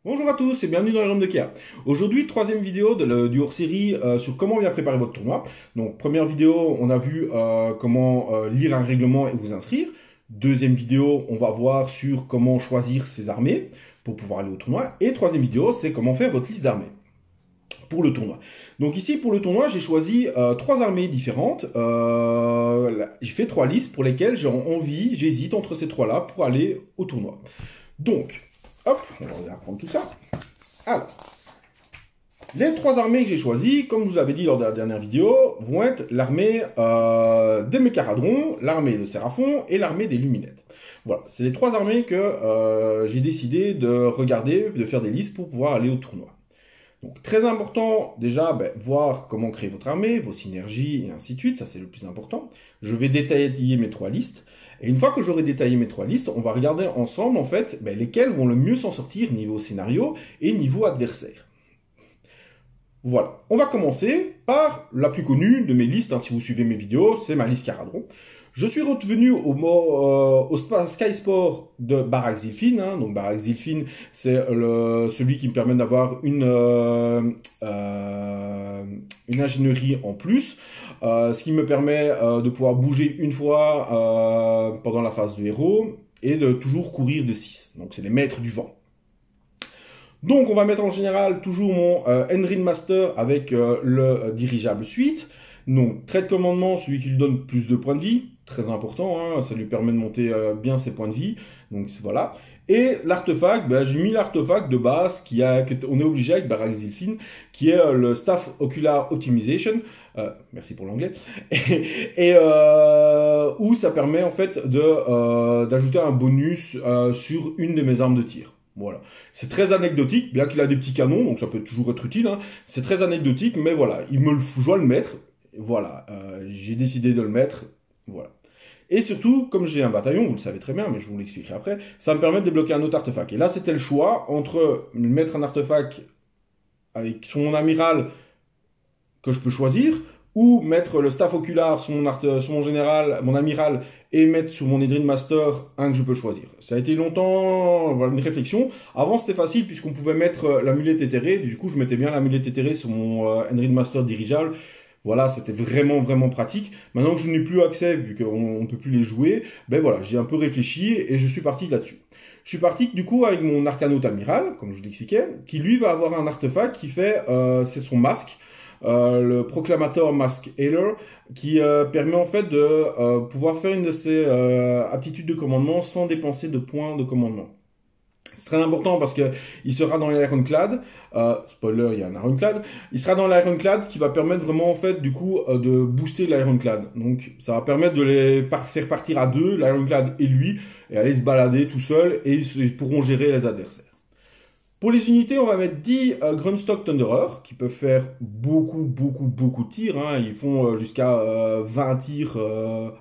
Bonjour à tous et bienvenue dans les Roms de Kea. Aujourd'hui, troisième vidéo du hors-série sur comment bien préparer votre tournoi. Donc, première vidéo, on a vu comment lire un règlement et vous inscrire. Deuxième vidéo, on va voir sur comment choisir ses armées pour pouvoir aller au tournoi. Et troisième vidéo, c'est comment faire votre liste d'armées pour le tournoi. Donc ici, pour le tournoi, j'ai choisi trois armées différentes. J'ai fait trois listes pour lesquelles j'ai envie, j'hésite entre ces trois-là pour aller au tournoi. Donc, hop, on va reprendre tout ça. Alors, les trois armées que j'ai choisies, comme je vous avais dit lors de la dernière vidéo, vont être l'armée des Mécaradrons, l'armée de Séraphon et l'armée des Luminettes. Voilà, c'est les trois armées que j'ai décidé de regarder, de faire des listes pour pouvoir aller au tournoi. Donc, très important, déjà, voir comment créer votre armée, vos synergies et ainsi de suite, ça c'est le plus important. Je vais détailler mes trois listes. Et une fois que j'aurai détaillé mes trois listes, on va regarder ensemble, en fait, lesquelles vont le mieux s'en sortir niveau scénario et niveau adversaire. Voilà. On va commencer par la plus connue de mes listes, si vous suivez mes vidéos, c'est ma liste Caradron. Je suis revenu au Sky Sport de Barak Zilfin. Donc Barak Zilfin, c'est celui qui me permet d'avoir une ingénierie en plus. Ce qui me permet de pouvoir bouger une fois pendant la phase de héros et de toujours courir de 6. Donc c'est les maîtres du vent. Donc on va mettre en général toujours mon Endrin Master avec le dirigeable suite. Donc trait de commandement, celui qui lui donne plus de points de vie, très important, hein, ça lui permet de monter bien ses points de vie. Donc voilà. Et l'artefact, j'ai mis l'artefact de base qu'on est obligé avec Barak Zilfin, qui est le Staff Ocular Optimization. Merci pour l'anglais. Et où ça permet en fait d'ajouter un bonus sur une de mes armes de tir. Voilà. C'est très anecdotique, bien qu'il a des petits canons, donc ça peut toujours être utile. Hein. C'est très anecdotique, mais voilà, je dois le mettre. Voilà, j'ai décidé de le mettre. Voilà. Et surtout, comme j'ai un bataillon, vous le savez très bien, mais je vous l'expliquerai après, ça me permet de débloquer un autre artefact. Et là, c'était le choix entre mettre un artefact avec son amiral que je peux choisir, ou mettre le staff ocular sur mon général, mon amiral, et mettre sur mon Endrin Master un que je peux choisir. Ça a été longtemps une réflexion. Avant, c'était facile puisqu'on pouvait mettre l'amulette éthérée. Du coup, je mettais bien l'amulette éthérée sur mon Endrin Master dirigeable. Voilà, c'était vraiment, vraiment pratique. Maintenant que je n'ai plus accès, vu qu'on ne peut plus les jouer, voilà, j'ai un peu réfléchi et je suis parti là-dessus. Je suis parti du coup avec mon Arcanaute amiral, comme je vous l'expliquais, qui lui va avoir un artefact qui fait, c'est son masque, le Proclamator Mask Healer, qui permet en fait de pouvoir faire une de ses aptitudes de commandement sans dépenser de points de commandement. C'est très important parce que il sera dans l'Ironclad. Spoiler, il y a un Ironclad. Il sera dans l'Ironclad qui va permettre vraiment en fait du coup de booster l'Ironclad. Donc ça va permettre de les faire partir à deux, l'Ironclad et lui, et aller se balader tout seul et ils pourront gérer les adversaires. Pour les unités, on va mettre 10 Grunstock Thunderer qui peuvent faire beaucoup de tirs. Hein. Ils font jusqu'à 20 tirs.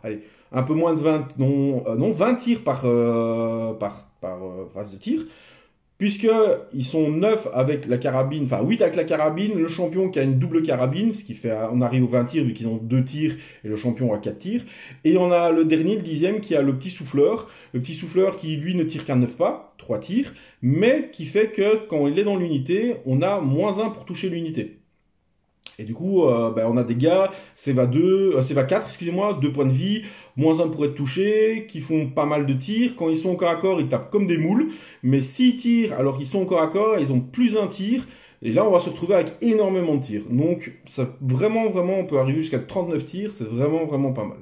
Allez, un peu moins de 20, non 20 tirs par phase de tir. Puisqu'ils sont 9 avec la carabine, enfin 8 avec la carabine, le champion qui a une double carabine, ce qui fait on arrive aux 20 tirs vu qu'ils ont 2 tirs et le champion a 4 tirs. Et on a le dernier, le 10e, qui a le petit souffleur qui lui ne tire qu'à 9 pas, 3 tirs, mais qui fait que quand il est dans l'unité, on a -1 pour toucher l'unité. Et du coup, on a des gars, CEVA4, excusez-moi, 2 points de vie, -1 pour être touché, qui font pas mal de tirs. Quand ils sont au corps à corps, ils tapent comme des moules. Mais s'ils tirent alors qu'ils sont au corps à corps, ils ont +1 tir. Et là, on va se retrouver avec énormément de tirs. Donc, ça, vraiment, on peut arriver jusqu'à 39 tirs. C'est vraiment pas mal.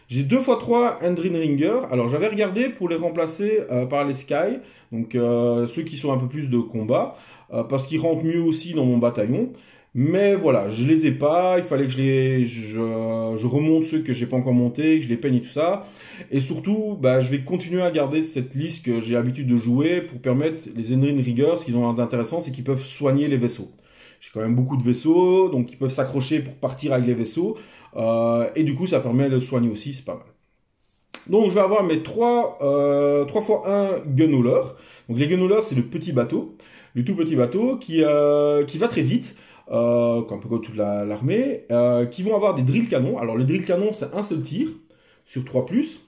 J'ai 2x3 Endrin Ringer. Alors, j'avais regardé pour les remplacer par les Sky. Donc, ceux qui sont un peu plus de combat. Parce qu'ils rentrent mieux aussi dans mon bataillon. Mais voilà, je les ai pas, il fallait que je remonte ceux que j'ai pas encore montés, que je les peigne et tout ça. Et surtout, je vais continuer à garder cette liste que j'ai l'habitude de jouer pour permettre les Endrin Riggers, ce qu'ils ont d'intéressant, c'est qu'ils peuvent soigner les vaisseaux. J'ai quand même beaucoup de vaisseaux, donc ils peuvent s'accrocher pour partir avec les vaisseaux. Et du coup, ça permet de soigner aussi, c'est pas mal. Donc je vais avoir mes 3 x1 Gunhauler. Donc les Gunhauler, c'est le petit bateau, le tout petit bateau qui va très vite. Un peu comme toute l'armée, qui vont avoir des drill canons. Alors le drill canon, c'est un seul tir sur 3+,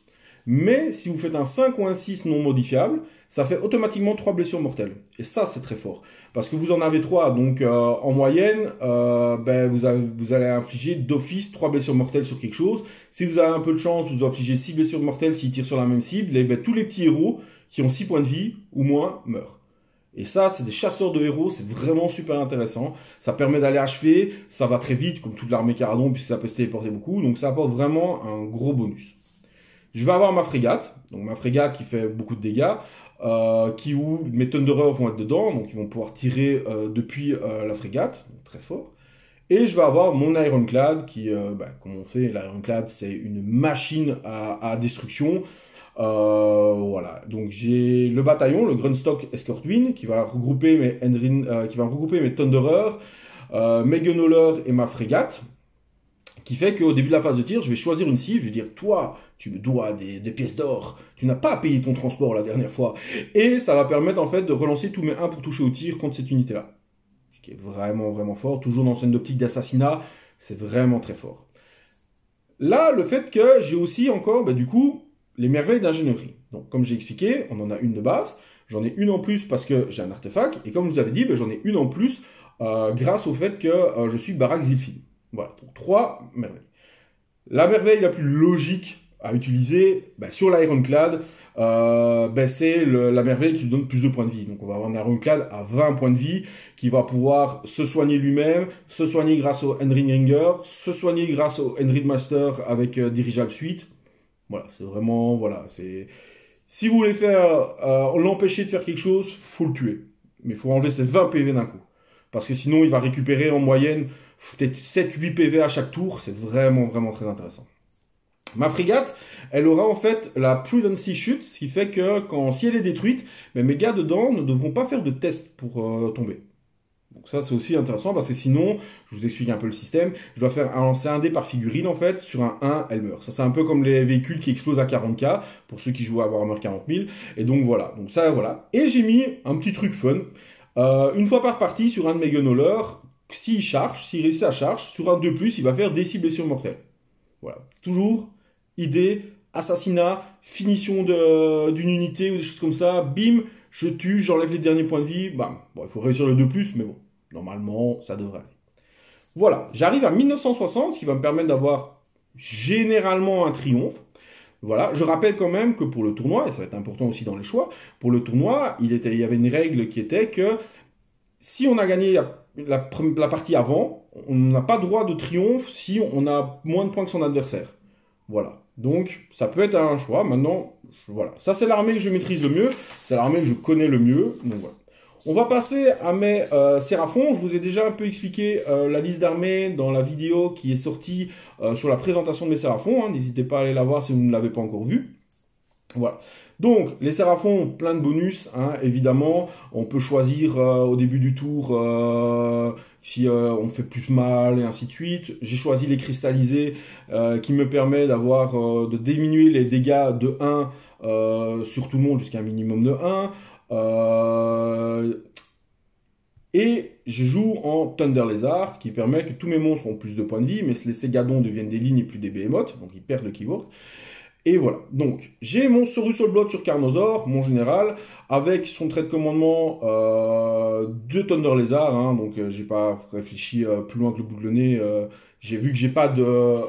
mais si vous faites un 5 ou un 6 non modifiable, ça fait automatiquement 3 blessures mortelles. Et ça, c'est très fort. Parce que vous en avez 3, donc en moyenne, vous allez infliger d'office 3 blessures mortelles sur quelque chose. Si vous avez un peu de chance, vous infligez 6 blessures mortelles s'ils tirent sur la même cible. Et tous les petits héros qui ont 6 points de vie ou moins meurent. Et ça, c'est des chasseurs de héros, c'est vraiment super intéressant. Ça permet d'aller achever, ça va très vite, comme toute l'armée Caradon, puisque ça peut se téléporter beaucoup. Donc ça apporte vraiment un gros bonus. Je vais avoir ma frégate, donc ma frégate qui fait beaucoup de dégâts, où mes Thunderers vont être dedans, donc ils vont pouvoir tirer depuis la frégate, donc très fort. Et je vais avoir mon Ironclad, qui, comme on sait, l'Ironclad c'est une machine à destruction. Voilà, donc j'ai le bataillon, le Grunstock Escortwing, qui va regrouper mes Thunderers, mes Gunhaulers et ma frégate, qui fait qu'au début de la phase de tir, je vais choisir une cible, je vais dire, toi, tu me dois des pièces d'or, tu n'as pas payé ton transport la dernière fois, et ça va permettre en fait de relancer tous mes 1 pour toucher au tir contre cette unité-là, ce qui est vraiment vraiment fort, toujours dans une optique d'assassinat, c'est vraiment très fort. Là, le fait que j'ai aussi encore, du coup, les merveilles d'ingénierie. Donc, comme j'ai expliqué, on en a une de base. J'en ai une en plus parce que j'ai un artefact. Et comme je vous avais dit, j'en ai une en plus grâce au fait que je suis Barak Zilfin. Voilà, donc 3 merveilles. La merveille la plus logique à utiliser sur l'Ironclad, c'est la merveille qui lui donne plus de points de vie. Donc, on va avoir un Ironclad à 20 points de vie qui va pouvoir se soigner lui-même, se soigner grâce au Endrinringer, se soigner grâce au Endrin Master avec Dirigeable Suite. Voilà, c'est vraiment, voilà, c'est... Si vous voulez faire, l'empêcher de faire quelque chose, faut le tuer. Mais il faut enlever ses 20 PV d'un coup. Parce que sinon, il va récupérer en moyenne peut-être 7-8 PV à chaque tour. C'est vraiment, vraiment très intéressant. Ma frégate, elle aura en fait la Prudency Chute, ce qui fait que si elle est détruite, mes gars dedans ne devront pas faire de test pour tomber. Donc ça, c'est aussi intéressant parce que sinon, je vous explique un peu le système, je dois lancer un dé par figurine en fait, sur un 1, elle meurt. Ça, c'est un peu comme les véhicules qui explosent à 40K, pour ceux qui jouent à Warhammer 40 000. Et donc voilà, donc ça, voilà. Et j'ai mis un petit truc fun, une fois par partie sur un de mes Gunhaulers, s'il réussit à charge, sur un 2+, il va faire des 6 blessures mortelles. Voilà, toujours, idée, assassinat, finition d'une unité ou des choses comme ça, bim, je tue, j'enlève les derniers points de vie, bam. Bon, il faut réussir le 2+, mais bon, normalement, ça devrait aller. Voilà, j'arrive à 1960, ce qui va me permettre d'avoir généralement un triomphe. Voilà, je rappelle quand même que pour le tournoi, et ça va être important aussi dans les choix, pour le tournoi, il y avait une règle qui était que si on a gagné la partie avant, on n'a pas droit de triomphe si on a moins de points que son adversaire. Voilà. Donc, ça peut être un choix. Maintenant, voilà. Ça, c'est l'armée que je maîtrise le mieux. C'est l'armée que je connais le mieux. Donc, voilà. On va passer à mes Séraphons. Je vous ai déjà un peu expliqué la liste d'armées dans la vidéo qui est sortie sur la présentation de mes Séraphons. N'hésitez pas à aller la voir si vous ne l'avez pas encore vue. Voilà. Donc, les Séraphons ont plein de bonus, évidemment. On peut choisir au début du tour si on fait plus mal et ainsi de suite. J'ai choisi les cristallisés qui me permet de diminuer les dégâts de 1 sur tout le monde jusqu'à un minimum de 1. Et je joue en Thunder Lézard qui permet que tous mes monstres ont plus de points de vie, mais les Ségadons deviennent des lignes et plus des behemoths, donc ils perdent le keyword. Et voilà, donc j'ai mon Saurus Allblood sur Carnosaur, mon général, avec son trait de commandement de Thunder Lézard, donc j'ai pas réfléchi plus loin que le bout de le nez, j'ai vu que j'ai pas de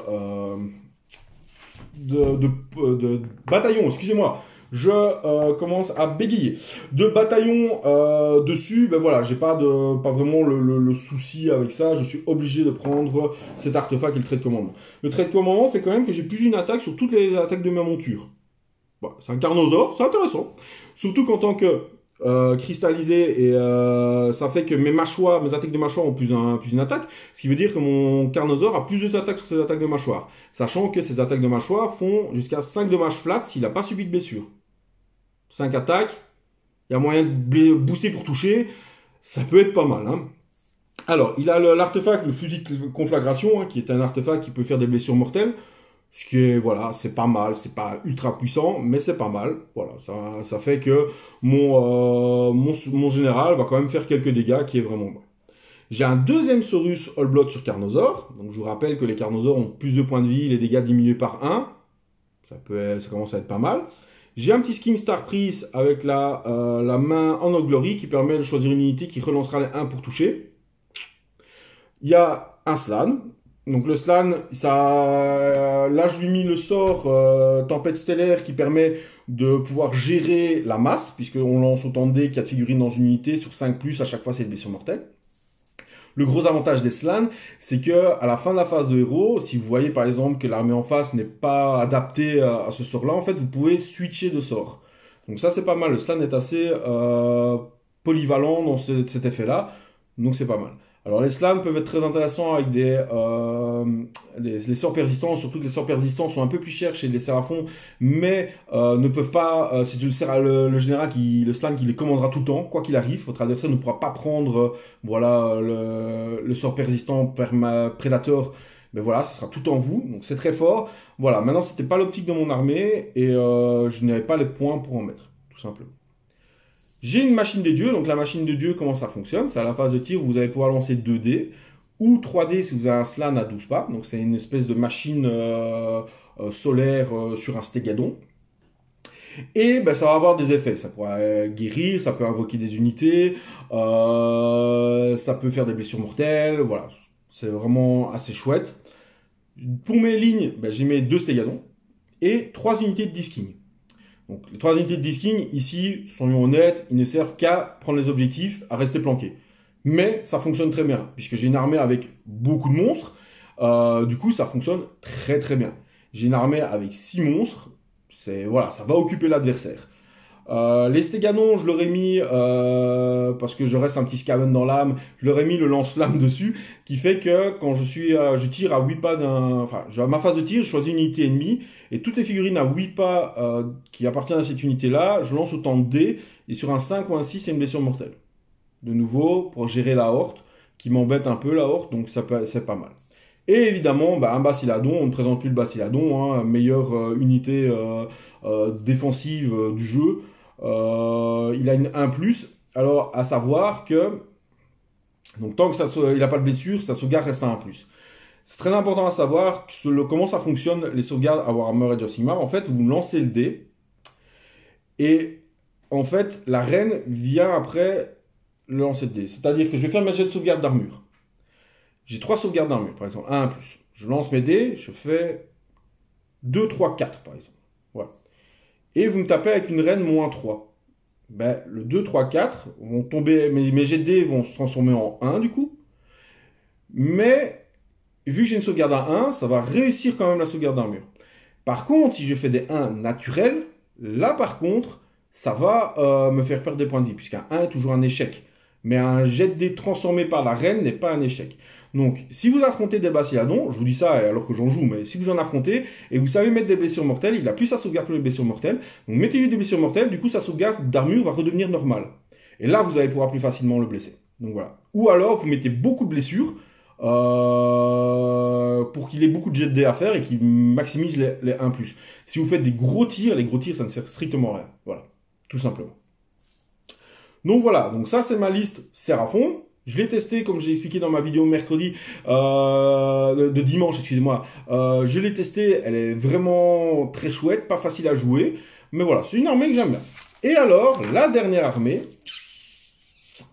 bataillon, excusez-moi, je commence à bégayer. De bataillon dessus, voilà, j'ai pas vraiment le souci avec ça, je suis obligé de prendre cet artefact et le trait de commandement. Le trait de commandement fait quand même que j'ai plus une attaque sur toutes les attaques de ma monture. Bon, c'est un Carnosaur, c'est intéressant. Surtout qu'en tant que cristallisé, et ça fait que mes attaques de mâchoire ont plus une attaque, ce qui veut dire que mon Carnosaur a plus d'attaques sur ses attaques de mâchoire. Sachant que ses attaques de mâchoire font jusqu'à 5 dommages flat s'il n'a pas subi de blessure. 5 attaques, il y a moyen de booster pour toucher, ça peut être pas mal. Alors, il a l'artefact, le fusil de conflagration, qui est un artefact qui peut faire des blessures mortelles. Ce qui est, voilà, c'est pas mal, c'est pas ultra puissant, mais c'est pas mal. Voilà, ça fait que mon général va quand même faire quelques dégâts, qui est vraiment bon. J'ai un deuxième Saurus Allblood sur Carnosaur. Donc je vous rappelle que les Carnosaures ont plus de points de vie, les dégâts diminués par 1. Ça commence à être pas mal. J'ai un petit skin Star Priest avec la main en Glory qui permet de choisir une unité qui relancera les 1 pour toucher. Il y a un Slann. Donc le Slann, là je lui ai mis le sort Tempête Stellaire qui permet de pouvoir gérer la masse, puisqu'on lance autant de dés qu'il y a de figurines dans une unité, sur 5+, à chaque fois c'est une blessure mortelle. Le gros avantage des Slann, c'est que à la fin de la phase de héros, si vous voyez par exemple que l'armée en face n'est pas adaptée à ce sort-là, en fait vous pouvez switcher de sort. Donc ça c'est pas mal, le Slann est assez polyvalent dans cet effet-là, donc c'est pas mal. Alors les Slann peuvent être très intéressants avec les sorts persistants, surtout que les sorts persistants sont un peu plus chers chez les Séraphons, mais ne peuvent pas, c'est le général le Slann qui les commandera tout le temps, quoi qu'il arrive, votre adversaire ne pourra pas prendre voilà, le sort persistant Predator, mais voilà, ce sera tout en vous, donc c'est très fort. Voilà, maintenant c'était pas l'optique de mon armée, et je n'avais pas les points pour en mettre, tout simplement. J'ai une machine des dieux, donc la machine de dieu, comment ça fonctionne? C'est à la phase de tir, vous allez pouvoir lancer 2 dés, ou 3 dés si vous avez un Slann à 12 pas, donc c'est une espèce de machine solaire sur un stégadon. Et ben, ça va avoir des effets, ça pourra guérir, ça peut invoquer des unités, ça peut faire des blessures mortelles, voilà, c'est vraiment assez chouette. Pour mes lignes, ben, j'ai mes 2 stégadons, et 3 unités de disking. Donc, les 3 unités de disking, ici, soyons honnêtes, ils ne servent qu'à prendre les objectifs, à rester planqués. Mais ça fonctionne très bien, puisque j'ai une armée avec beaucoup de monstres. Du coup, ça fonctionne très très bien. J'ai une armée avec 6 monstres. Voilà, ça va occuper l'adversaire. Les stéganons, je leur ai mis, parce que je reste un petit scaven dans l'âme, je leur ai mis le lance-flamme dessus, qui fait que quand je tire à 8 pas à ma phase de tir, je choisis une unité ennemie, et toutes les figurines à 8 pas qui appartiennent à cette unité-là, je lance autant de dés, et sur un 5 ou un 6, c'est une blessure mortelle. De nouveau, pour gérer la horte, qui m'embête un peu la horte, donc c'est pas mal. Et évidemment, bah, un Bastiladon, on ne présente plus le Bastiladon, hein, meilleure unité défensive du jeu. Il a une 1+, alors à savoir que donc tant que il n'a pas de blessure, sa sauvegarde reste à 1+. C'est très important à savoir comment ça fonctionne les sauvegardes à Warhammer Age of Sigmar. En fait, vous lancez le dé et en fait la reine vient après le lancer de dé. C'est-à-dire que je vais faire ma jet de sauvegarde d'armure. J'ai 3 sauvegardes d'armure par exemple, 1+. Je lance mes dés, je fais 2, 3, 4 par exemple. Voilà. Et vous me tapez avec une reine -3. Ben, le 2, 3, 4 vont tomber, mes jets de dés vont se transformer en 1 du coup. Mais, vu que j'ai une sauvegarde à 1, ça va réussir quand même la sauvegarde d'armure. Par contre, si je fais des 1 naturels, là par contre, ça va me faire perdre des points de vie, puisqu'un 1 est toujours un échec. Mais un jet de dés transformé par la reine n'est pas un échec. Donc, si vous affrontez des Bastiladons, je vous dis ça alors que j'en joue, mais si vous en affrontez, et vous savez mettre des blessures mortelles, il a plus sa sauvegarde que les blessures mortelles, donc mettez-lui des blessures mortelles, du coup sa sauvegarde d'armure va redevenir normale. Et là, vous allez pouvoir plus facilement le blesser. Donc voilà. Ou alors, vous mettez beaucoup de blessures, pour qu'il ait beaucoup de jet de dés à faire et qu'il maximise les 1+. Si vous faites des gros tirs, les gros tirs, ça ne sert strictement à rien. Voilà. Tout simplement. Donc voilà, donc ça c'est ma liste Séraphon. Je l'ai testé, comme j'ai expliqué dans ma vidéo mercredi, de dimanche, excusez-moi. Je l'ai testé, elle est vraiment très chouette, pas facile à jouer. Mais voilà, c'est une armée que j'aime bien. Et alors, la dernière armée,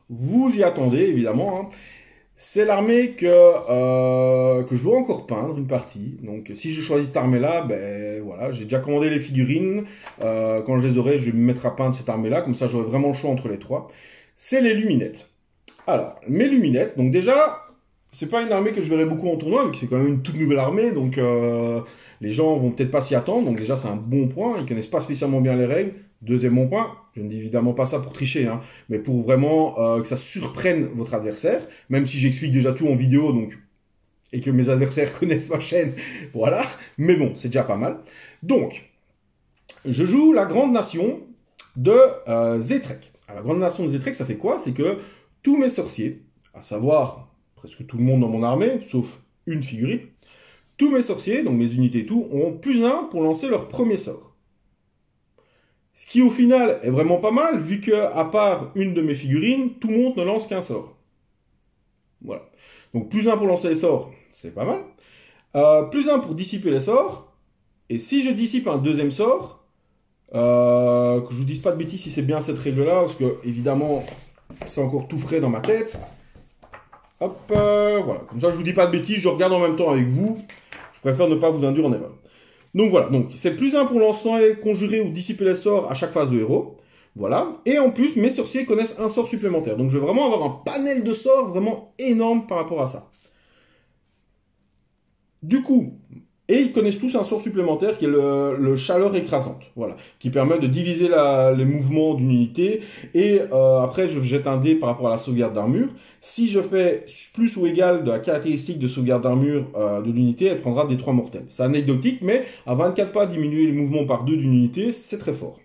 vous y attendez évidemment, hein, c'est l'armée que je dois encore peindre, une partie. Donc si je choisis cette armée-là, ben voilà, j'ai déjà commandé les figurines. Quand je les aurai, je vais me mettre à peindre cette armée-là, comme ça j'aurai vraiment le choix entre les 3. C'est les luminettes. Alors, mes luminettes, donc déjà, c'est pas une armée que je verrai beaucoup en tournoi, vu que c'est quand même une toute nouvelle armée, donc les gens vont peut-être pas s'y attendre, donc déjà c'est un bon point, ils connaissent pas spécialement bien les règles. Deuxième bon point, je ne dis évidemment pas ça pour tricher, hein, mais pour vraiment que ça surprenne votre adversaire, même si j'explique déjà tout en vidéo, donc, et que mes adversaires connaissent ma chaîne, voilà, mais bon, c'est déjà pas mal. Donc, je joue la grande nation de Zetrek. Alors, la grande nation de Zetrek, ça fait quoi? C'est que tous mes sorciers, à savoir presque tout le monde dans mon armée, sauf une figurine, tous mes sorciers, donc mes unités et tout, ont +1 pour lancer leur premier sort. Ce qui au final est vraiment pas mal, vu que à part une de mes figurines, tout le monde ne lance qu'un sort. Voilà. Donc +1 pour lancer les sorts, c'est pas mal. +1 pour dissiper les sorts, et si je dissipe un deuxième sort, Que je vous dise pas de bêtises si c'est bien cette règle-là, parce que évidemment, c'est encore tout frais dans ma tête. Hop, voilà. Comme ça, je vous dis pas de bêtises, je regarde en même temps avec vous. Je préfère ne pas vous induire en erreur. Donc voilà, donc c'est plus 1 pour lancer, conjurer ou dissiper les sorts à chaque phase de héros. Voilà. Et en plus, mes sorciers connaissent un sort supplémentaire. Donc je vais vraiment avoir un panel de sorts vraiment énorme par rapport à ça. Du coup, et ils connaissent tous un sort supplémentaire qui est le chaleur écrasante. Voilà. Qui permet de diviser les mouvements d'une unité. Et après, je jette un dé par rapport à la sauvegarde d'armure. Si je fais plus ou égal de la caractéristique de sauvegarde d'armure de l'unité, elle prendra des 3 mortels. C'est anecdotique, mais à 24 pas, diminuer les mouvements par 2 d'une unité, c'est très fort.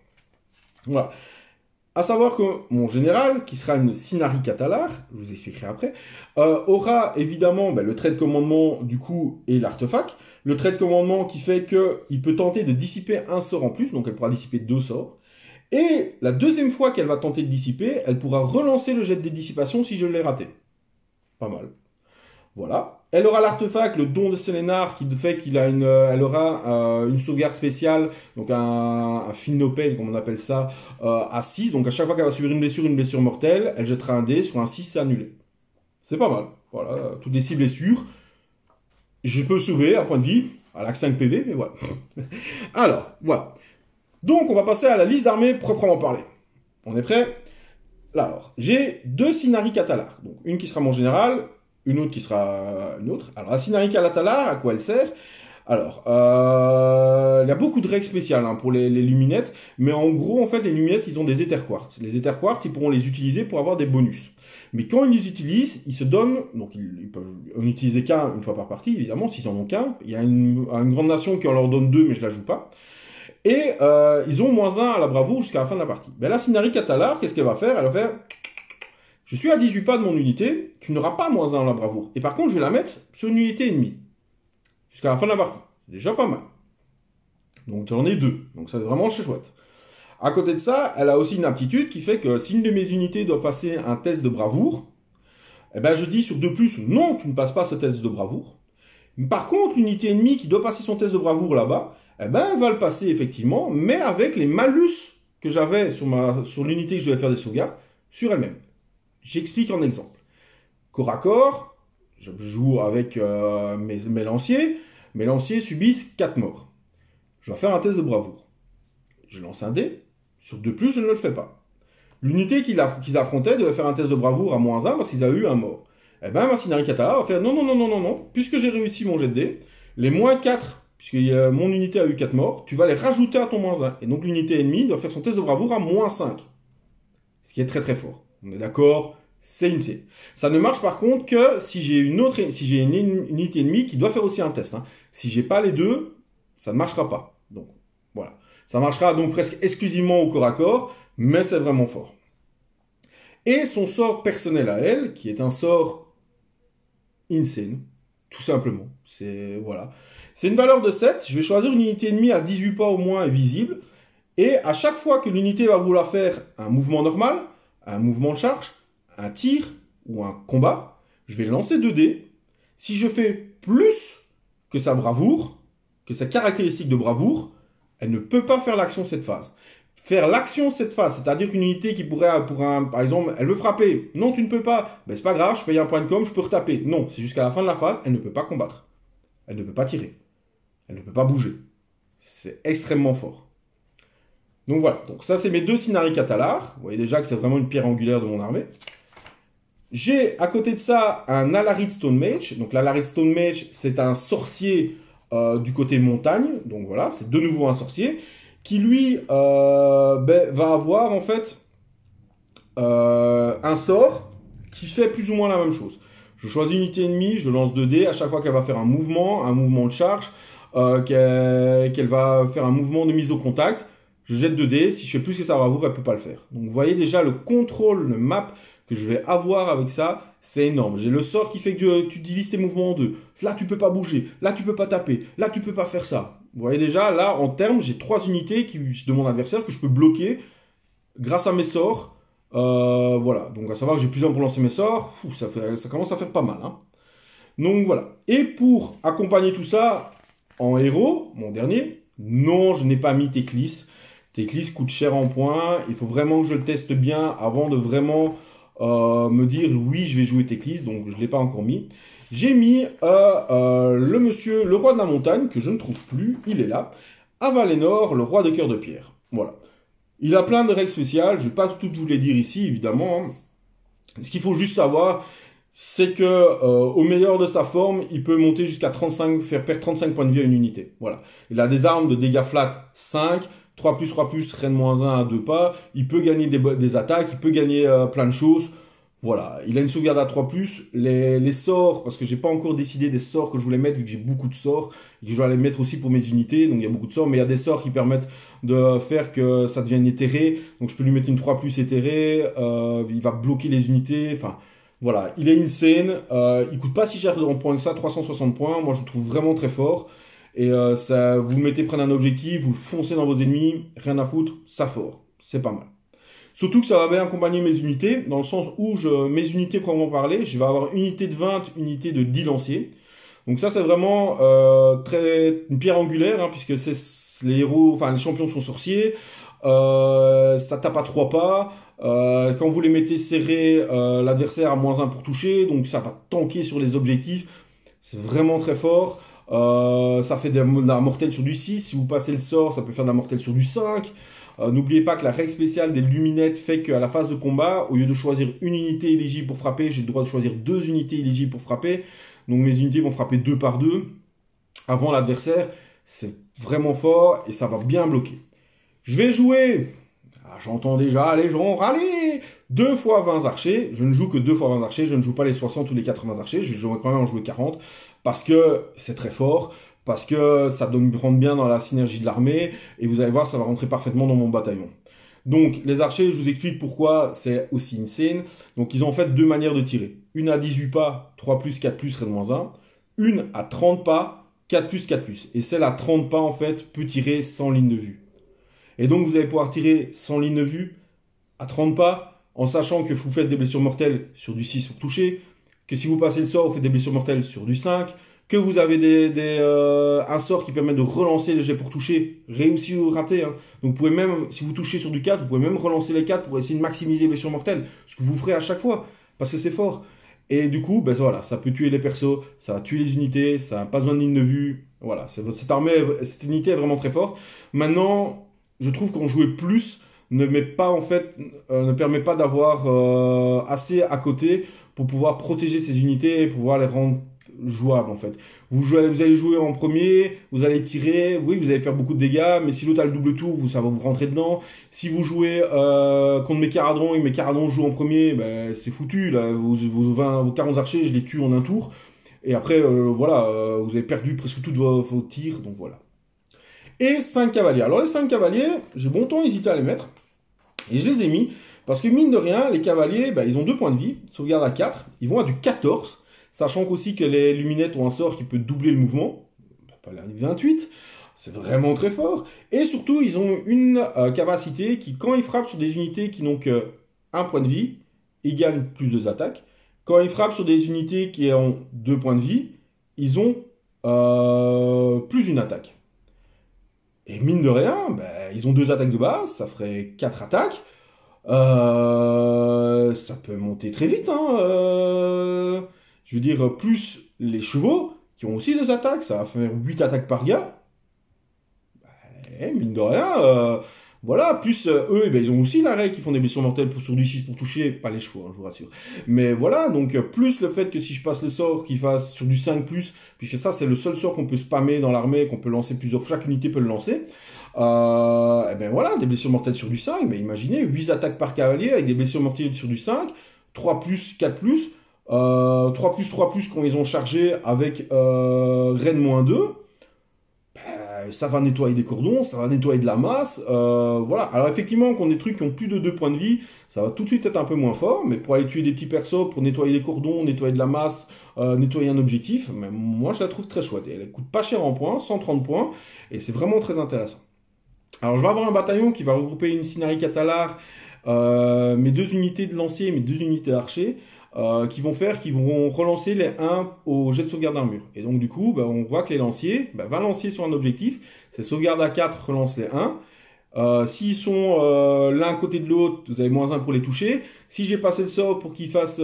Voilà. À savoir que mon général, qui sera une Sinari Catalar, je vous expliquerai après, aura évidemment le trait de commandement du coup et l'artefact. Le trait de commandement qui fait qu'il peut tenter de dissiper un sort en plus, donc elle pourra dissiper 2 sorts. Et la deuxième fois qu'elle va tenter de dissiper, elle pourra relancer le jet de dissipation si je l'ai raté. Pas mal. Voilà. Elle aura l'artefact, le don de Sélénar, qui fait elle aura une sauvegarde spéciale, donc un feel no pain, comme on appelle ça, à 6. Donc à chaque fois qu'elle va subir une blessure mortelle, elle jettera un dé, sur un 6, c'est annulé. C'est pas mal. Voilà, toutes les 6 blessures. Je peux sauver un point de vie, à la 5 PV, mais voilà. Alors, voilà. Donc on va passer à la liste d'armées proprement parler. On est prêt? Là alors, j'ai 2 Sinari Catalar. Donc une qui sera mon général, une autre qui sera une autre. Alors, la Sinari Catalar, à quoi elle sert? Alors, il y a beaucoup de règles spéciales pour les luminettes, mais en gros, en fait, les luminettes, ils ont des éthers quartz. Les éthers quartz, ils pourront les utiliser pour avoir des bonus. Mais quand ils les utilisent, ils se donnent, donc ils peuvent en utiliser qu'un une fois par partie, évidemment, s'ils en ont qu'un. Il y a une grande nation qui en leur donne 2, mais je la joue pas. Et ils ont -1 à la bravoure jusqu'à la fin de la partie. Ben, la Sinari Catalar, qu'est-ce qu'elle va faire? Elle va faire... Je suis à 18 pas de mon unité, tu n'auras pas -1 à la bravoure. Et par contre, je vais la mettre sur une unité ennemie. Jusqu'à la fin de la partie. C'est déjà pas mal. Donc j'en ai 2. Donc ça c'est vraiment chouette. À côté de ça, elle a aussi une aptitude qui fait que si une de mes unités doit passer un test de bravoure, eh ben je dis sur 2+, non, tu ne passes pas ce test de bravoure. Par contre, l'unité ennemie qui doit passer son test de bravoure là-bas, eh ben elle va le passer effectivement, mais avec les malus que j'avais sur l'unité que je devais faire des sauvegardes, sur elle-même. J'explique en exemple. Corps à corps, je joue avec mes lanciers. Mes lanciers subissent 4 morts. Je dois faire un test de bravoure. Je lance un dé. Sur 2+, je ne le fais pas. L'unité qu'ils affrontaient devait faire un test de bravoure à -1 parce qu'ils avaient eu un mort. Eh bien, ma Sinari Catalar va faire non, non, non, non, non, non. Puisque j'ai réussi mon jet de dé, les -4, puisque mon unité a eu 4 morts, tu vas les rajouter à ton -1. Et donc l'unité ennemie doit faire son test de bravoure à -5. Ce qui est très très fort. On est d'accord, c'est insane. Ça ne marche par contre que si j'ai une unité ennemie qui doit faire aussi un test. Si j'ai pas les deux, ça ne marchera pas. Donc voilà. Ça marchera donc presque exclusivement au corps à corps, mais c'est vraiment fort. Et son sort personnel à elle, qui est un sort insane, tout simplement. Voilà. C'est une valeur de 7. Je vais choisir une unité ennemie à 18 pas au moins et visible. Et à chaque fois que l'unité va vouloir faire un mouvement normal, un mouvement de charge, un tir ou un combat, je vais lancer 2 dés. Si je fais plus que sa bravoure, que sa caractéristique de bravoure, elle ne peut pas faire l'action cette phase. Faire l'action cette phase, c'est-à-dire qu'une unité qui pourrait, par exemple, elle veut frapper. Non, tu ne peux pas. Ben, c'est pas grave, je paye un point de com, je peux retaper. Non, c'est jusqu'à la fin de la phase, elle ne peut pas combattre. Elle ne peut pas tirer. Elle ne peut pas bouger. C'est extrêmement fort. Donc voilà, donc ça c'est mes 2 Sinari Catalar. Vous voyez déjà que c'est vraiment une pierre angulaire de mon armée. J'ai à côté de ça un Alarid Stone Mage. Donc l'Alarid Stone Mage, c'est un sorcier du côté montagne. Donc voilà, c'est de nouveau un sorcier qui lui va avoir en fait un sort qui fait plus ou moins la même chose. Je choisis une unité ennemie, je lance 2 dés. À chaque fois qu'elle va faire un mouvement de charge, qu'elle va faire un mouvement de mise au contact, je jette 2 dés. Si je fais plus que ça bravoure, elle ne peut pas le faire. Donc vous voyez déjà le contrôle, le map que je vais avoir avec ça, c'est énorme. J'ai le sort qui fait que tu divises tes mouvements en 2. Là, tu peux pas bouger. Là, tu peux pas taper. Là, tu peux pas faire ça. Vous voyez déjà, là, en termes, j'ai 3 unités de mon adversaire que je peux bloquer grâce à mes sorts. Voilà. Donc, à savoir que j'ai plus 1 pour lancer mes sorts. Ça commence à faire pas mal. Donc, voilà. Et pour accompagner tout ça, en héros, mon dernier, non, je n'ai pas mis Teclis. Teclis coûte cher en points. Il faut vraiment que je le teste bien avant de vraiment me dire oui, je vais jouer Teclis. Donc, je ne l'ai pas encore mis. J'ai mis le roi de la montagne, que je ne trouve plus. Il est là. Avalénor, le roi de cœur de pierre. Voilà. Il a plein de règles spéciales. Je ne vais pas toutes vous les dire ici, évidemment. Ce qu'il faut juste savoir, c'est que au meilleur de sa forme, il peut monter jusqu'à 35, faire perdre 35 points de vie à une unité. Voilà. Il a des armes de dégâts flat 5, 3+, reine -1 à 2 pas. Il peut gagner des attaques, il peut gagner plein de choses. Voilà. Il a une sauvegarde à 3+. Les sorts, parce que j'ai pas encore décidé des sorts que je voulais mettre, vu que j'ai beaucoup de sorts, et que je vais les mettre aussi pour mes unités. Donc il y a beaucoup de sorts, mais il y a des sorts qui permettent de faire que ça devienne éthéré. Donc je peux lui mettre une 3+ éthérée. Il va bloquer les unités. Enfin... Voilà, il est insane, il coûte pas si cher en points que ça, 360 points, moi je le trouve vraiment très fort. Et ça, vous le mettez, prenez un objectif, vous le foncez dans vos ennemis, rien à foutre, ça fort, c'est pas mal. Surtout que ça va bien accompagner mes unités, dans le sens où mes unités, proprement parler, je vais avoir unité de 20, unité de 10 lanciers. Donc ça c'est vraiment une pierre angulaire, hein, puisque les héros, enfin les champions sont sorciers, ça tape à 3 pas. Quand vous les mettez serrés, l'adversaire a -1 pour toucher, donc ça va tanker sur les objectifs. C'est vraiment très fort. Ça fait de la mortelle sur du 6. Si vous passez le sort, ça peut faire de la mortelle sur du 5. N'oubliez pas que la règle spéciale des luminettes fait qu'à la phase de combat, au lieu de choisir une unité éligible pour frapper, j'ai le droit de choisir 2 unités éligibles pour frapper. Donc mes unités vont frapper 2 par 2 avant l'adversaire. C'est vraiment fort et ça va bien bloquer. Je vais jouer... J'entends déjà les gens râler. 2 fois 20 archers. Je ne joue que 2 fois 20 archers. Je ne joue pas les 60 ou les 80 archers. Je vais quand même en jouer 40. Parce que c'est très fort. Parce que ça rentre bien dans la synergie de l'armée. Et vous allez voir, ça va rentrer parfaitement dans mon bataillon. Donc, les archers, je vous explique pourquoi c'est aussi insane. Donc, ils ont en fait 2 manières de tirer. Une à 18 pas, 3+, 4+, reine -1. Une à 30 pas, 4+, 4+. Et celle à 30 pas, en fait, peut tirer sans ligne de vue. Et donc, vous allez pouvoir tirer sans ligne de vue, à 30 pas, en sachant que vous faites des blessures mortelles sur du 6 pour toucher, que si vous passez le sort, vous faites des blessures mortelles sur du 5, que vous avez un sort qui permet de relancer les jets pour toucher, réussi ou raté. Hein. Donc, vous pouvez même, si vous touchez sur du 4, vous pouvez même relancer les 4 pour essayer de maximiser les blessures mortelles, ce que vous ferez à chaque fois, parce que c'est fort. Et du coup, ben voilà, ça peut tuer les persos, ça va tuer les unités, ça n'a pas besoin de ligne de vue. Voilà, cette unité est vraiment très forte. Maintenant... Je trouve qu'en jouer plus ne permet pas d'avoir assez à côté pour pouvoir protéger ces unités et pouvoir les rendre jouables en fait. Vous allez jouer en premier, vous allez tirer, oui vous allez faire beaucoup de dégâts, mais si l'autre a le double tour, ça va vous rentrer dedans. Si vous jouez contre mes caradrons et mes caradrons jouent en premier, ben, c'est foutu, là, vos 40 archers, je les tue en un tour. Et après, voilà, vous avez perdu presque tous vos tirs, donc voilà. Et 5 cavaliers. Alors les 5 cavaliers, j'ai bon temps hésité à les mettre. Et je les ai mis, parce que mine de rien, les cavaliers, bah, ils ont 2 points de vie, sauvegarde à 4, ils vont à du 14, sachant qu'aussi que les luminettes ont un sort qui peut doubler le mouvement, pas la 28, c'est vraiment très fort. Et surtout, ils ont une capacité qui, quand ils frappent sur des unités qui n'ont que 1 point de vie, ils gagnent plus de attaques. Quand ils frappent sur des unités qui ont 2 points de vie, ils ont plus une attaque. Et mine de rien, ben, ils ont 2 attaques de base, ça ferait 4 attaques. Ça peut monter très vite. Hein, je veux dire, plus les chevaux, qui ont aussi 2 attaques, ça va faire 8 attaques par gars. Ben, mine de rien, voilà. Plus eux, ben, ils ont aussi la règle qui font des blessures mortelles sur du 6 pour toucher, pas les chevaux, hein, je vous rassure. Mais voilà, donc plus le fait que si je passe le sort qu'il fasse sur du 5+, puisque ça c'est le seul sort qu'on peut spammer dans l'armée, qu'on peut lancer plusieurs fois, chaque unité peut le lancer. Et ben voilà, des blessures mortelles sur du 5, mais imaginez, 8 attaques par cavalier avec des blessures mortelles sur du 5, 3+, 4+, 3+, quand ils ont chargé avec reine -2, ça va nettoyer des cordons, ça va nettoyer de la masse, voilà. Alors effectivement, quand on a des trucs qui ont plus de 2 points de vie, ça va tout de suite être un peu moins fort, mais pour aller tuer des petits persos, pour nettoyer des cordons, nettoyer de la masse, nettoyer un objectif, mais moi je la trouve très chouette. Et elle coûte pas cher en points, 130 points, et c'est vraiment très intéressant. Alors je vais avoir un bataillon qui va regrouper une Cinari Catalar, mes 2 unités de lanciers, mes 2 unités d'archers, qui vont relancer les 1 au jet de sauvegarde d'armure. Et donc du coup, on voit que les lanciers, 20 lanciers sur un objectif, c'est sauvegarde à 4, relance les 1, S'ils sont l'un à côté de l'autre, vous avez -1 pour les toucher. Si j'ai passé le sort pour qu'ils fassent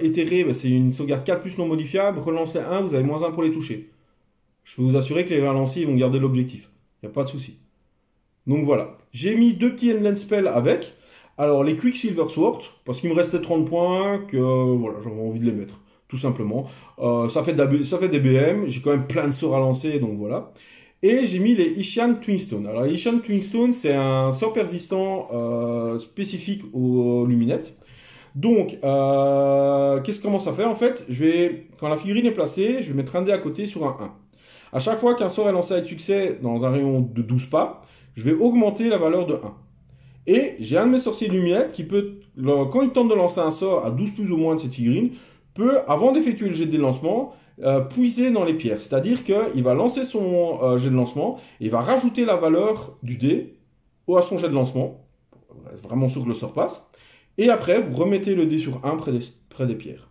éthéré, bah, c'est une sauvegarde 4 plus non modifiable. Relancez 1, vous avez -1 pour les toucher. Je peux vous assurer que les lanciers vont garder l'objectif. Il n'y a pas de souci. Donc voilà. J'ai mis 2 petits Endless Spells avec. Alors les Quicksilver Sword, parce qu'il me restait 30 points, que voilà, j'avais envie de les mettre. Tout simplement. Ça fait des BM, j'ai quand même plein de sorts à lancer, donc voilà. Et j'ai mis les Ishan Twinstone. Alors les Ishan Twinstone, c'est un sort persistant spécifique aux luminettes. Donc, comment ça fait en fait? Quand la figurine est placée, je vais mettre un dé à côté sur un 1. À chaque fois qu'un sort est lancé avec succès dans un rayon de 12 pas, je vais augmenter la valeur de 1. Et j'ai un de mes sorciers luminettes qui peut, quand il tente de lancer un sort à 12 plus ou moins de cette figurine, peut, avant d'effectuer le jet de lancement, puiser dans les pierres. C'est-à-dire qu'il va lancer son jet de lancement et il va rajouter la valeur du dé à son jet de lancement. Vraiment sûr que le sort passe. Et après, vous remettez le dé sur 1 près des pierres.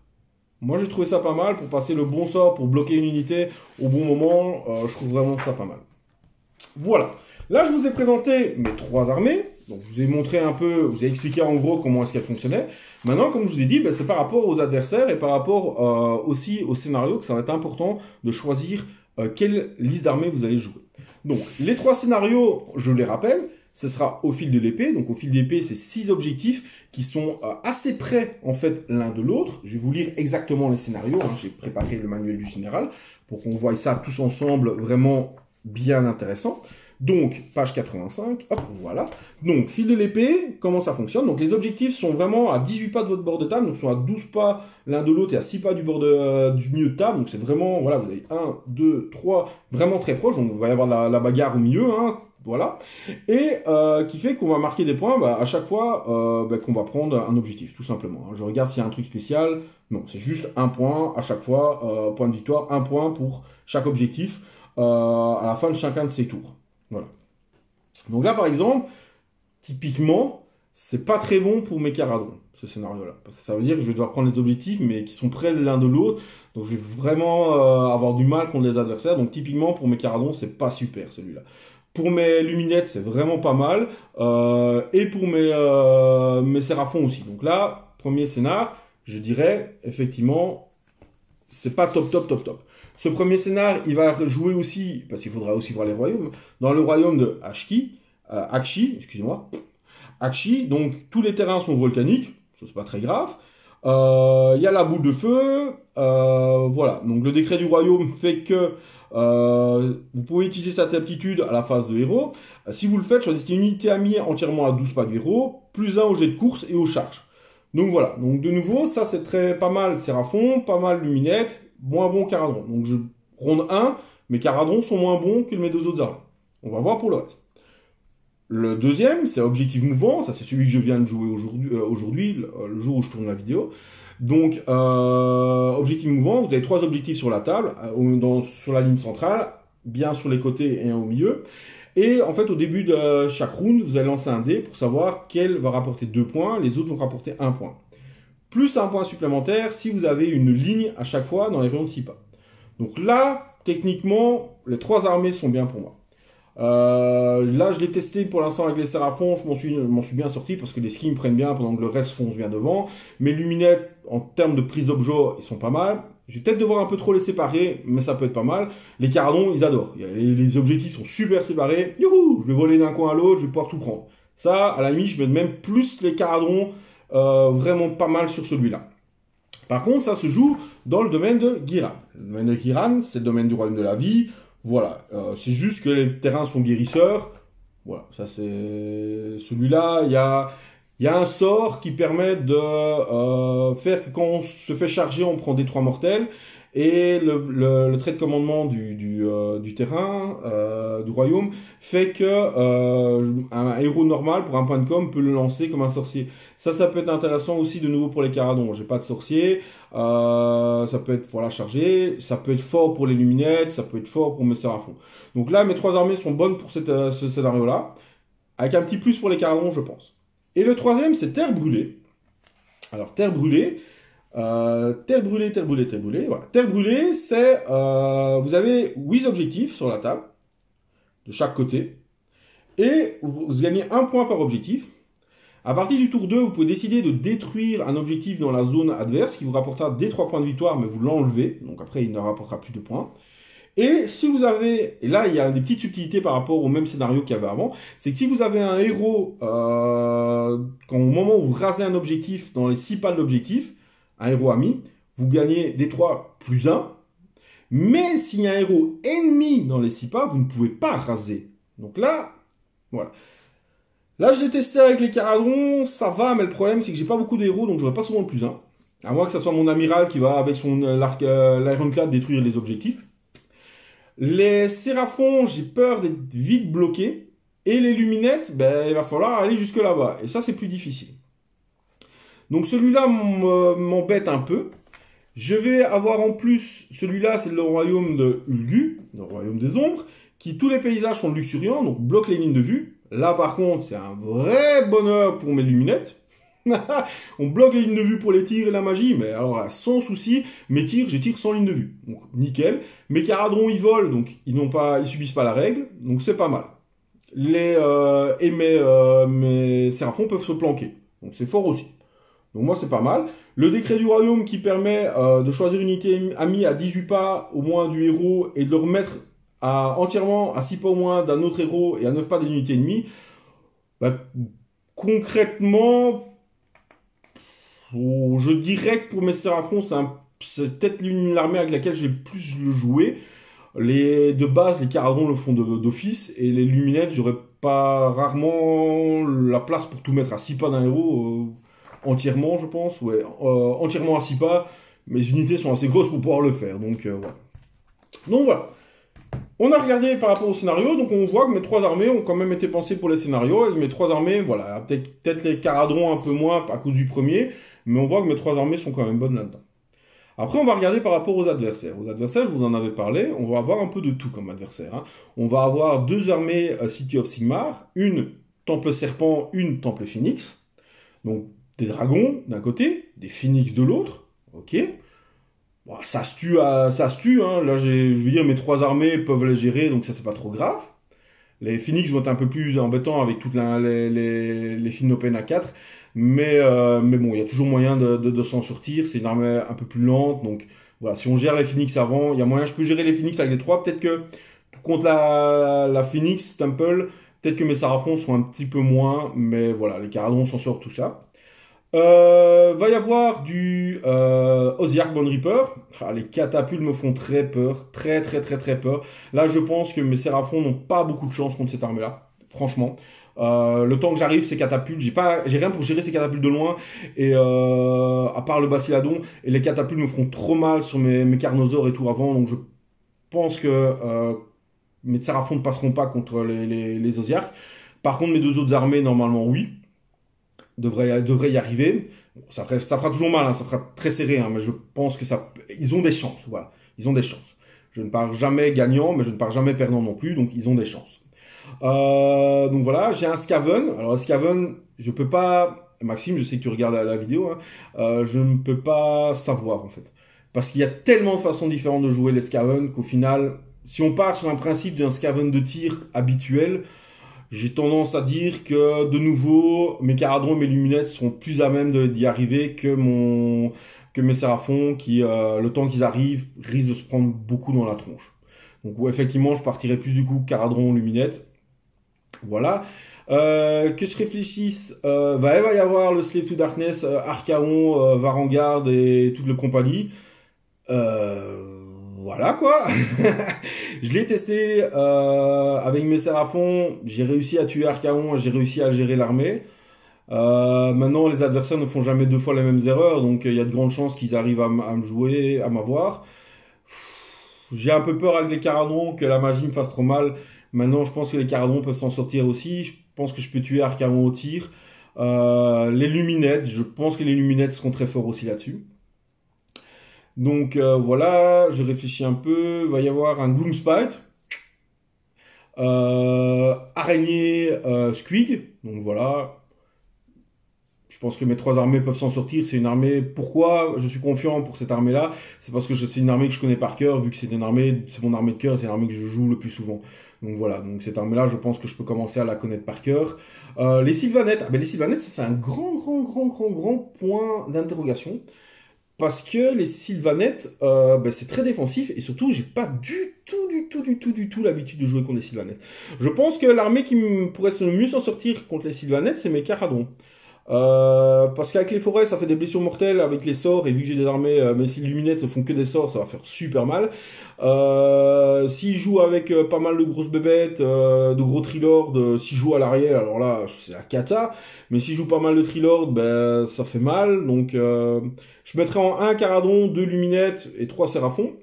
Moi, j'ai trouvé ça pas mal pour passer le bon sort, pour bloquer une unité au bon moment. Je trouve vraiment ça pas mal. Voilà. Là, je vous ai présenté mes 3 armées. Donc, je vous ai montré un peu, je vous ai expliqué en gros comment est-ce qu'elles fonctionnaient. Maintenant, comme je vous ai dit, c'est par rapport aux adversaires et par rapport aussi au scénario que ça va être important de choisir quelle liste d'armées vous allez jouer. Donc, les 3 scénarios, je les rappelle, ce sera au fil de l'épée. Donc, au fil de l'épée, c'est 6 objectifs qui sont assez près, en fait, l'un de l'autre. Je vais vous lire exactement les scénarios. Hein. J'ai préparé le manuel du général pour qu'on voie ça tous ensemble, vraiment bien intéressant. Donc, page 85, hop, voilà. Donc, fil de l'épée, comment ça fonctionne? Donc, les objectifs sont vraiment à 18 pas de votre bord de table, donc sont à 12 pas l'un de l'autre et à 6 pas du bord du milieu de table. Donc, c'est vraiment, voilà, vous avez 1, 2, 3, vraiment très proche. Donc, il va y avoir la bagarre au milieu, hein, voilà. Et qui fait qu'on va marquer des points à chaque fois qu'on va prendre un objectif, tout simplement. Hein. Je regarde s'il y a un truc spécial. Non, c'est juste un point à chaque fois, point de victoire, un point pour chaque objectif à la fin de chacun de ces tours. Voilà. Donc là, par exemple, typiquement, c'est pas très bon pour mes caradons, ce scénario-là. Parce que ça veut dire que je vais devoir prendre les objectifs, mais qui sont près l'un de l'autre. Donc je vais vraiment avoir du mal contre les adversaires. Donc typiquement, pour mes caradons, c'est pas super, celui-là. Pour mes luminettes, c'est vraiment pas mal. Et pour mes séraphons aussi. Donc là, premier scénar, je dirais, effectivement, c'est pas top, top, top, top. Ce premier scénar, il va jouer aussi, parce qu'il faudra aussi voir les royaumes, dans le royaume de Aqshy, excusez-moi. Aqshy, donc tous les terrains sont volcaniques, ça c'est pas très grave. Il y a la boule de feu, voilà. Donc le décret du royaume fait que vous pouvez utiliser cette aptitude à la phase de héros. Si vous le faites, choisissez une unité amie entièrement à 12 pas du héros, +1 au jet de course et aux charges. Donc voilà, donc de nouveau, ça c'est pas mal Séraphon, pas mal Luminette, moins bon Caradron. Donc je ronde 1, mes Caradrons sont moins bons que mes 2 autres armes. On va voir pour le reste. Le deuxième, c'est Objectif Mouvant, ça c'est celui que je viens de jouer aujourd'hui, le jour où je tourne la vidéo. Donc, Objectif Mouvant, vous avez 3 objectifs sur la table, sur la ligne centrale, bien sur les côtés et un au milieu. Et en fait, au début de chaque round, vous allez lancer un dé pour savoir quel va rapporter 2 points, les autres vont rapporter 1 point. Plus un point supplémentaire si vous avez une ligne à chaque fois dans les rayons de 6 pas. Donc là, techniquement, les 3 armées sont bien pour moi. Là, je l'ai testé pour l'instant avec les Séraphons, je m'en suis bien sorti parce que les skins prennent bien pendant que le reste fonce bien devant. Mes luminettes, en termes de prise d'objet, ils sont pas mal. Je vais peut-être devoir un peu trop les séparer, mais ça peut être pas mal. Les Caradons, ils adorent. Les objectifs sont super séparés. Youhou, je vais voler d'un coin à l'autre, je vais pouvoir tout prendre. Ça, à la limite, je mets même plus les Caradons vraiment pas mal sur celui-là. Par contre, ça se joue dans le domaine de Ghiran. Le domaine de Ghiran, c'est le domaine du royaume de la vie. Voilà, c'est juste que les terrains sont guérisseurs. Voilà, ça c'est... Celui-là, il y a un sort qui permet de faire que quand on se fait charger, on prend des 3 mortels. Et le trait de commandement du terrain, du royaume, fait que un héros normal, pour un point de com, peut le lancer comme un sorcier. Ça peut être intéressant aussi de nouveau pour les Caradons. J'ai pas de sorcier, ça peut être voilà, chargé, ça peut être fort pour les luminettes, ça peut être fort pour mes séraphons. Donc là, mes 3 armées sont bonnes pour ce scénario-là, avec un petit plus pour les Caradons, je pense. Et le troisième, c'est Terre Brûlée. Alors, Terre Brûlée, terre brûlée, terre brûlée, terre brûlée. Voilà. Terre brûlée, c'est... vous avez 8 objectifs sur la table, de chaque côté. Et vous gagnez 1 point par objectif. À partir du tour 2, vous pouvez décider de détruire un objectif dans la zone adverse qui vous rapportera des 3 points de victoire, mais vous l'enlevez. Donc après, il ne rapportera plus de points. Et si vous avez, et là il y a des petites subtilités par rapport au même scénario qu'il y avait avant, c'est que si vous avez un héros, quand au moment où vous rasez un objectif dans les 6 pas de l'objectif, un héros ami, vous gagnez D3 plus 1. Mais s'il y a un héros ennemi dans les 6 pas, vous ne pouvez pas raser. Donc là, voilà. Là, je l'ai testé avec les Caradrons, ça va, mais le problème, c'est que j'ai pas beaucoup d'héros, donc j'aurai pas souvent le plus 1. À moins que ce soit mon amiral qui va, avec son l'Ironclad, détruire les objectifs. Les Séraphons, j'ai peur d'être vite bloqué. Et les Luminettes, ben, il va falloir aller jusque là-bas. Et ça, c'est plus difficile. Donc celui-là m'embête un peu. Je vais avoir en plus, celui-là, c'est le royaume de Ulgu, le royaume des ombres, qui tous les paysages sont luxuriants, donc bloque les lignes de vue. Là, par contre, c'est un vrai bonheur pour mes Luminettes. On bloque les lignes de vue pour les tirs et la magie, mais alors là, sans souci, mes tirs, je tire sans ligne de vue. Donc nickel. Mes Caradrons, ils volent, donc ils subissent pas la règle, donc c'est pas mal. Mes Séraphons peuvent se planquer, donc c'est fort aussi. Donc moi c'est pas mal. Le décret du royaume qui permet de choisir une unité amie à 18 pas au moins du héros et de le remettre entièrement à 6 pas au moins d'un autre héros et à 9 pas d'une unité ennemie. Bah, concrètement, je dirais que pour mes Séraphons, c'est peut-être l'armée avec laquelle je vais plus le jouer. De base, les Caradrons le font d'office, et les Luminettes, j'aurais pas rarement la place pour tout mettre à 6 pas d'un héros, entièrement, je pense. Ouais, entièrement à 6 pas. Mes unités sont assez grosses pour pouvoir le faire, donc voilà. Donc voilà. On a regardé par rapport au scénario, donc on voit que mes 3 armées ont quand même été pensées pour les scénarios. Et mes 3 armées, voilà, peut-être les Caradrons un peu moins à cause du premier, mais on voit que mes 3 armées sont quand même bonnes là-dedans. Après, on va regarder par rapport aux adversaires. Aux adversaires, je vous en avais parlé, on va avoir un peu de tout comme adversaire. Hein. On va avoir 2 armées City of Sigmar, une Temple Serpent, une Temple Phoenix. Donc, des dragons d'un côté, des Phoenix de l'autre. Ok. Bon, ça se tue, hein. Là, je veux dire, mes 3 armées peuvent les gérer, donc ça, c'est pas trop grave. Les Phoenix vont être un peu plus embêtants avec toutes les Phinopen à 4. Mais bon, il y a toujours moyen de s'en sortir. C'est une armée un peu plus lente. Donc voilà, si on gère les Phoenix avant, il y a moyen. Je peux gérer les Phoenix avec les 3. Peut-être que contre la Phoenix Temple, peut-être que mes Séraphons sont un petit peu moins. Mais voilà, les Caradrons s'en sortent tout ça. Va y avoir du Ossiarch Bone Reaper. Ah, les catapultes me font très peur. Très peur. Là, je pense que mes Séraphons n'ont pas beaucoup de chance contre cette armée-là. Franchement. Le temps que j'arrive, ces catapultes, j'ai rien pour gérer ces catapultes de loin, et à part le Basiladon, et les catapultes me feront trop mal sur mes Carnosaures et tout avant, donc je pense que mes Séraphons ne passeront pas contre les Ossiarchs. Par contre, mes 2 autres armées, normalement, oui, devraient y arriver. Bon, ça fera toujours mal, hein, ça fera très serré, hein, mais je pense que ils ont des chances, voilà, ils ont des chances. Je ne pars jamais gagnant, mais je ne pars jamais perdant non plus, donc ils ont des chances. Donc voilà, j'ai un Skaven. Alors, le Skaven, je peux pas... Maxime, je sais que tu regardes la vidéo. Hein, je ne peux pas savoir, en fait. Parce qu'il y a tellement de façons différentes de jouer les Skaven qu'au final, si on part sur un principe d'un Skaven de tir habituel, j'ai tendance à dire que, de nouveau, mes Caradrons et mes Luminettes seront plus à même d'y arriver que mes Séraphons qui, le temps qu'ils arrivent, risquent de se prendre beaucoup dans la tronche. Donc, ouais, effectivement, je partirai plus du coup Caradron, Luminette. Voilà. Que je réfléchisse, il va y avoir le Slave to Darkness, Archaon, Varangard et toute la compagnie. Voilà quoi. Je l'ai testé avec mes Séraphons, j'ai réussi à tuer Archaon, j'ai réussi à gérer l'armée. Maintenant, les adversaires ne font jamais 2 fois les mêmes erreurs, donc il y a de grandes chances qu'ils arrivent à me jouer, à m'avoir. J'ai un peu peur avec les Caradrons que la magie me fasse trop mal. Maintenant, je pense que les Caradrons peuvent s'en sortir aussi. Je pense que je peux tuer Archaon au tir. Les Luminettes, je pense que les Luminettes seront très forts aussi là-dessus. Donc voilà, je réfléchis un peu. Il va y avoir un Gloomspite. Araignée Squig. Donc voilà. Je pense que mes 3 armées peuvent s'en sortir. C'est une armée... Pourquoi je suis confiant pour cette armée-là? C'est parce que c'est une armée que je connais par cœur, vu que c'est mon armée de cœur, c'est l'armée que je joue le plus souvent. Donc voilà, donc cette armée-là, je pense que je peux commencer à la connaître par cœur. Les Sylvanettes, ah ben les Sylvanettes, ça c'est un grand point d'interrogation. Parce que les Sylvanettes, ben, c'est très défensif, et surtout, j'ai pas du tout l'habitude de jouer contre les Sylvanettes. Je pense que l'armée qui pourrait le mieux s'en sortir contre les Sylvanettes, c'est mes Caradons. Parce qu'avec les forêts, ça fait des blessures mortelles avec les sorts, et vu que j'ai des armées, mes Illuminettes ne font que des sorts, ça va faire super mal. S'ils jouent avec pas mal de grosses bébêtes, de gros trilords, s'ils jouent à l'arrière, alors là, c'est la cata. Mais s'ils jouent pas mal de trilords, ben, ça fait mal. Donc, je mettrai en 1 Caradon, 2 Luminettes et 3 Séraphons.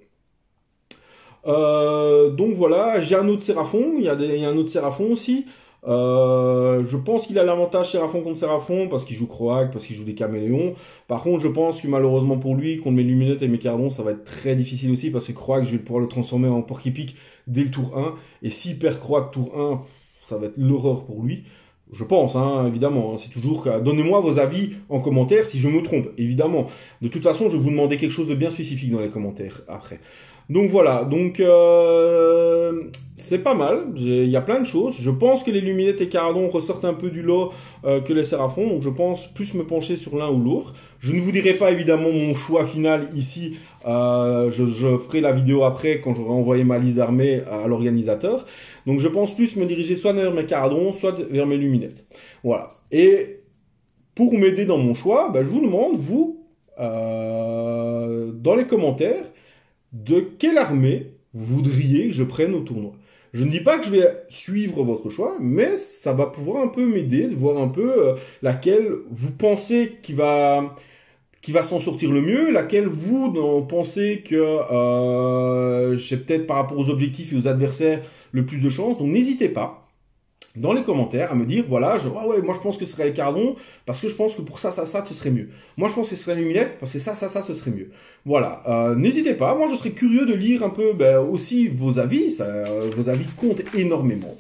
Donc voilà, j'ai un autre Séraphon, il y a un autre Séraphon aussi. Je pense qu'il a l'avantage Séraphon contre Séraphon parce qu'il joue Croak, parce qu'il joue des Caméléons. Par contre, je pense que malheureusement pour lui, contre mes Luminettes et mes Caradons, ça va être très difficile aussi parce que Croak, je vais pouvoir le transformer en Porc-Épic dès le tour 1. Et s'il perd Croak tour 1, ça va être l'horreur pour lui. Je pense, hein, évidemment. C'est toujours que... Donnez-moi vos avis en commentaire si je me trompe, évidemment. De toute façon, je vais vous demander quelque chose de bien spécifique dans les commentaires après. Donc voilà, donc c'est pas mal, il y a plein de choses. Je pense que les Luminettes et Caradon ressortent un peu du lot que les Séraphons, donc je pense plus me pencher sur l'un ou l'autre. Je ne vous dirai pas évidemment mon choix final ici, je ferai la vidéo après quand j'aurai envoyé ma liste d'armées à l'organisateur. Donc je pense plus me diriger soit vers mes Caradons, soit vers mes Luminettes. Voilà, et pour m'aider dans mon choix, ben, je vous demande, vous, dans les commentaires, de quelle armée vous voudriez que je prenne au tournoi. Je ne dis pas que je vais suivre votre choix, mais ça va pouvoir un peu m'aider de voir un peu laquelle vous pensez qui va s'en sortir le mieux, laquelle vous pensez que j'ai peut-être par rapport aux objectifs et aux adversaires le plus de chance. Donc n'hésitez pas dans les commentaires à me dire, voilà, ah ouais, moi je pense que ce serait les Caradons, parce que je pense que pour ça, ce serait mieux. Moi je pense que ce serait les Luminettes, parce que ça, ce serait mieux. Voilà, n'hésitez pas, moi je serais curieux de lire un peu aussi vos avis, vos avis comptent énormément.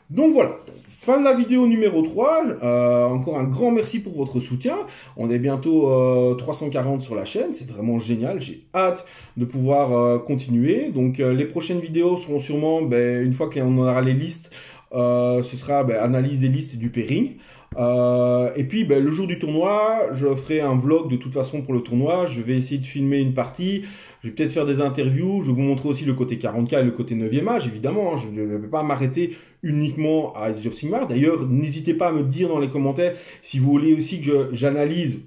Donc voilà, fin de la vidéo numéro 3, encore un grand merci pour votre soutien, on est bientôt 340 sur la chaîne, c'est vraiment génial, j'ai hâte de pouvoir continuer. Donc les prochaines vidéos seront sûrement, une fois qu'on aura les listes, ce sera analyse des listes et du pairing. Et puis le jour du tournoi, je ferai un vlog de toute façon pour le tournoi. Je vais essayer de filmer une partie. Je vais peut-être faire des interviews. Je vais vous montrer aussi le côté 40K et le côté 9e âge, évidemment. Hein, je ne vais pas m'arrêter uniquement à Age of Sigmar. D'ailleurs, n'hésitez pas à me dire dans les commentaires si vous voulez aussi que j'analyse.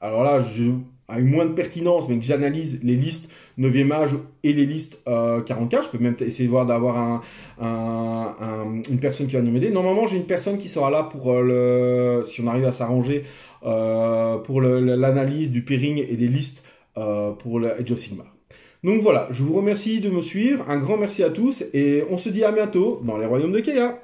Alors là, avec moins de pertinence, mais que j'analyse les listes 9e âge et les listes 40K. Je peux même essayer de voir d'avoir une personne qui va nous aider. Normalement, j'ai une personne qui sera là pour si on arrive à s'arranger, pour l'analyse du pairing et des listes pour le Age of Sigmar. Donc voilà, je vous remercie de me suivre. Un grand merci à tous et on se dit à bientôt dans les royaumes de Kea.